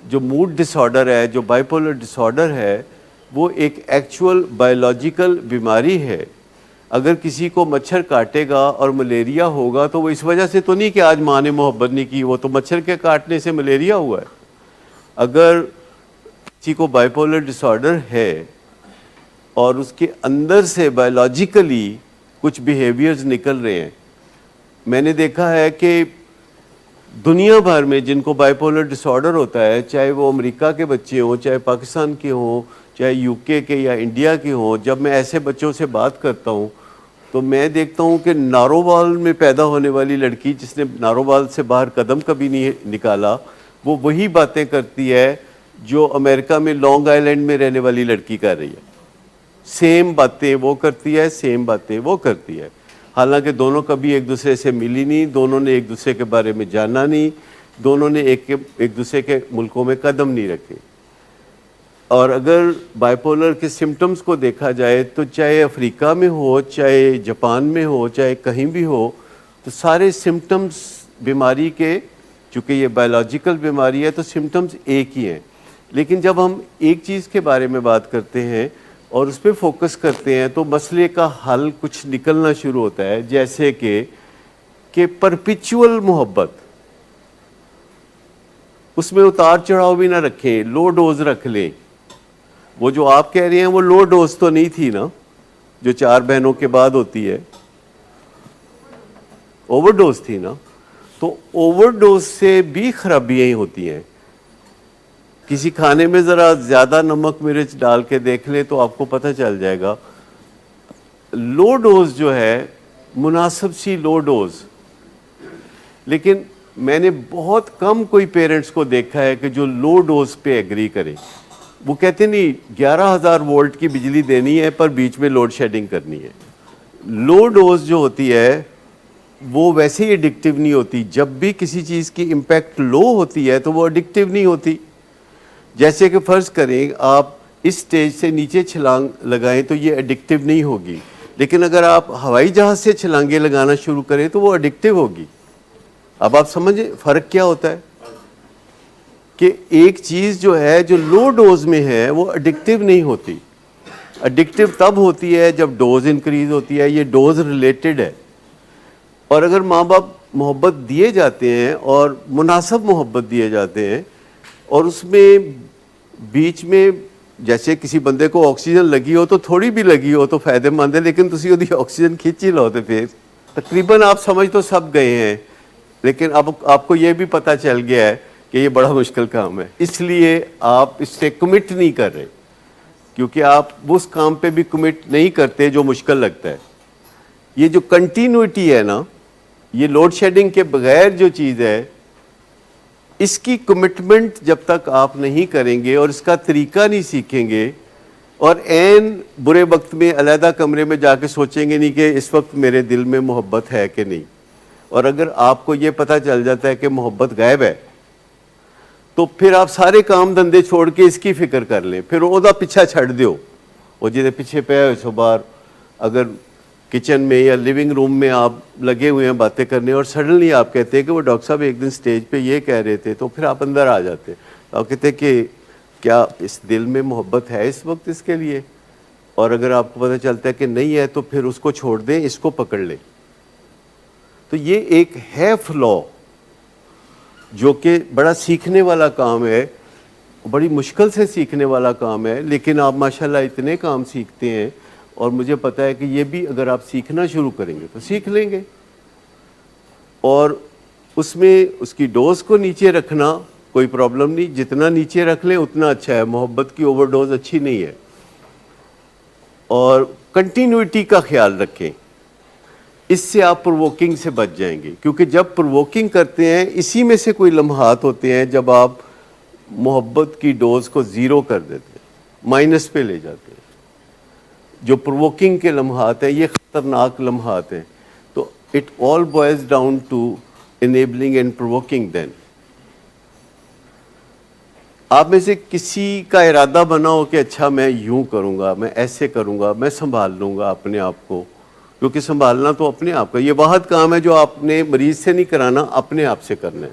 جو موڈ ڈس آرڈر ہے، جو بائیپولر ڈس آرڈر ہے، وہ ایک ایکچول بایولوجیکل بیماری ہے. اگر کسی کو مچھر کاٹے گا اور ملیریا ہوگا تو وہ اس وجہ سے تو نہیں کہ آج ماں نے محبت نہیں کی، وہ تو مچھر کے کاٹنے سے ملیریا ہوا ہے. اگر کسی کو بائیپولر ڈس آرڈر ہے اور اس کے اندر سے بایولوجیکلی کچھ بیہیویئرز نکل رہے ہیں، میں نے دیکھا ہے کہ دنیا بھر میں جن کو بائیپولر ڈس آرڈر ہوتا ہے، چاہے وہ امریکہ کے بچے ہوں، چاہے پاکستان کے ہوں، چاہے یو کے یا انڈیا کے ہوں، جب میں ایسے بچوں سے بات کرتا ہوں تو میں دیکھتا ہوں کہ نارووال میں پیدا ہونے والی لڑکی جس نے نارووال سے باہر قدم کبھی نہیں نکالا، وہ وہی باتیں کرتی ہے جو امریکہ میں لانگ آئیلینڈ میں رہنے والی لڑکی کر رہی ہے. سیم باتیں وہ کرتی ہے، سیم باتیں وہ کرتی ہے. حالانکہ دونوں کبھی ایک دوسرے سے ملی نہیں، دونوں نے ایک دوسرے کے بارے میں جانا نہیں، دونوں نے ایک دوسرے کے ملکوں میں قدم نہیں رکھے. اور اگر بائیپولر کے سمٹمز کو دیکھا جائے تو چاہے افریقہ میں ہو، چاہے جاپان میں ہو، چاہے کہیں بھی ہو، تو سارے سمٹمز بیماری کے، چونکہ یہ بایولوجیکل بیماری ہے تو سمٹمز ایک ہی ہیں. لیکن جب ہم ایک چیز کے بارے میں بات کرتے ہیں اور اس پہ فوکس کرتے ہیں تو مسئلے کا حل کچھ نکلنا شروع ہوتا ہے. جیسے کہ پرپیچول محبت، اس میں اتار چڑھاؤ بھی نہ رکھیں، لو ڈوز رکھ لیں. وہ جو آپ کہہ رہے ہیں وہ لو ڈوز تو نہیں تھی نا جو 4 بہنوں کے بعد ہوتی ہے، اوور ڈوز تھی نا. تو اوور ڈوز سے بھی خرابیاں ہی ہوتی ہیں. کسی کھانے میں ذرا زیادہ نمک مرچ ڈال کے دیکھ لیں تو آپ کو پتہ چل جائے گا. لو ڈوز جو ہے، مناسب سی لو ڈوز. لیکن میں نے بہت کم کوئی پیرنٹس کو دیکھا ہے کہ جو لو ڈوز پہ ایگری کرے. وہ کہتے نہیں 11,000 وولٹ کی بجلی دینی ہے پر بیچ میں لوڈ شیڈنگ کرنی ہے. لو ڈوز جو ہوتی ہے وہ ویسے ہی ایڈکٹیو نہیں ہوتی. جب بھی کسی چیز کی امپیکٹ لو ہوتی ہے تو وہ ایڈکٹیو نہیں ہوتی. جیسے کہ فرض کریں آپ اس سٹیج سے نیچے چھلانگ لگائیں تو یہ ایڈکٹیو نہیں ہوگی، لیکن اگر آپ ہوائی جہاز سے چھلانگیں لگانا شروع کریں تو وہ ایڈکٹیو ہوگی. اب آپ سمجھیں فرق کیا ہوتا ہے کہ ایک چیز جو ہے جو لو ڈوز میں ہے وہ ایڈکٹیو نہیں ہوتی. ایڈکٹیو تب ہوتی ہے جب ڈوز انکریز ہوتی ہے. یہ ڈوز ریلیٹڈ ہے. اور اگر ماں باپ محبت دیے جاتے ہیں اور مناسب محبت دیے جاتے ہیں اور اس میں بیچ میں جیسے کسی بندے کو آکسیجن لگی ہو تو تھوڑی بھی لگی ہو تو فائدہ مند ہے، لیکن تسی وہ آکسیجن کھینچی لو تو پھر تقریباً آپ سمجھ تو سب گئے ہیں. لیکن اب آپ کو یہ بھی پتہ چل گیا ہے کہ یہ بڑا مشکل کام ہے، اس لیے آپ اس سے کمٹ نہیں کر رہے، کیونکہ آپ اس کام پہ بھی کمٹ نہیں کرتے جو مشکل لگتا ہے. یہ جو کنٹینیوٹی ہے نا، یہ لوڈ شیڈنگ کے بغیر جو چیز ہے، اس کی کمٹمنٹ جب تک آپ نہیں کریں گے اور اس کا طریقہ نہیں سیکھیں گے اور عین برے وقت میں علیحدہ کمرے میں جا کے سوچیں گے نہیں کہ اس وقت میرے دل میں محبت ہے کہ نہیں، اور اگر آپ کو یہ پتہ چل جاتا ہے کہ محبت غائب ہے تو پھر آپ سارے کام دھندے چھوڑ کے اس کی فکر کر لیں. پھر وہ پیچھا چھڑ دیو، وہ جہاں پیچھے پہ ہے سو بار اگر کچن میں یا لیونگ روم میں آپ لگے ہوئے ہیں باتیں کرنے اور سڈنلی آپ کہتے ہیں کہ وہ ڈاکٹر صاحب ایک دن سٹیج پہ یہ کہہ رہے تھے، تو پھر آپ اندر آ جاتے. آپ کہتے ہیں کہ کیا اس دل میں محبت ہے اس وقت اس کے لیے؟ اور اگر آپ کو پتہ چلتا ہے کہ نہیں ہے تو پھر اس کو چھوڑ دیں، اس کو پکڑ لیں. تو یہ ایک ہے فلو جو کہ بڑا سیکھنے والا کام ہے، بڑی مشکل سے سیکھنے والا کام ہے، لیکن آپ ماشاءاللہ اتنے کام سیکھتے ہیں اور مجھے پتہ ہے کہ یہ بھی اگر آپ سیکھنا شروع کریں گے تو سیکھ لیں گے. اور اس میں اس کی ڈوز کو نیچے رکھنا کوئی پرابلم نہیں، جتنا نیچے رکھ لیں اتنا اچھا ہے. محبت کی اوور ڈوز اچھی نہیں ہے. اور کنٹینیوٹی کا خیال رکھیں، اس سے آپ پرووکنگ سے بچ جائیں گے، کیونکہ جب پرووکنگ کرتے ہیں اسی میں سے کوئی لمحات ہوتے ہیں جب آپ محبت کی ڈوز کو زیرو کر دیتے ہیں، مائنس پہ لے جاتے ہیں. جو پرووکنگ کے لمحات ہیں یہ خطرناک لمحات ہیں. تو it all boils down to enabling and provoking them. آپ میں سے کسی کا ارادہ بنا ہو کہ اچھا میں یوں کروں گا، میں ایسے کروں گا، میں سنبھال لوں گا اپنے آپ کو، کیونکہ سنبھالنا تو اپنے آپ کا، یہ واحد کام ہے جو آپ نے مریض سے نہیں کرانا، اپنے آپ سے کرنا ہے.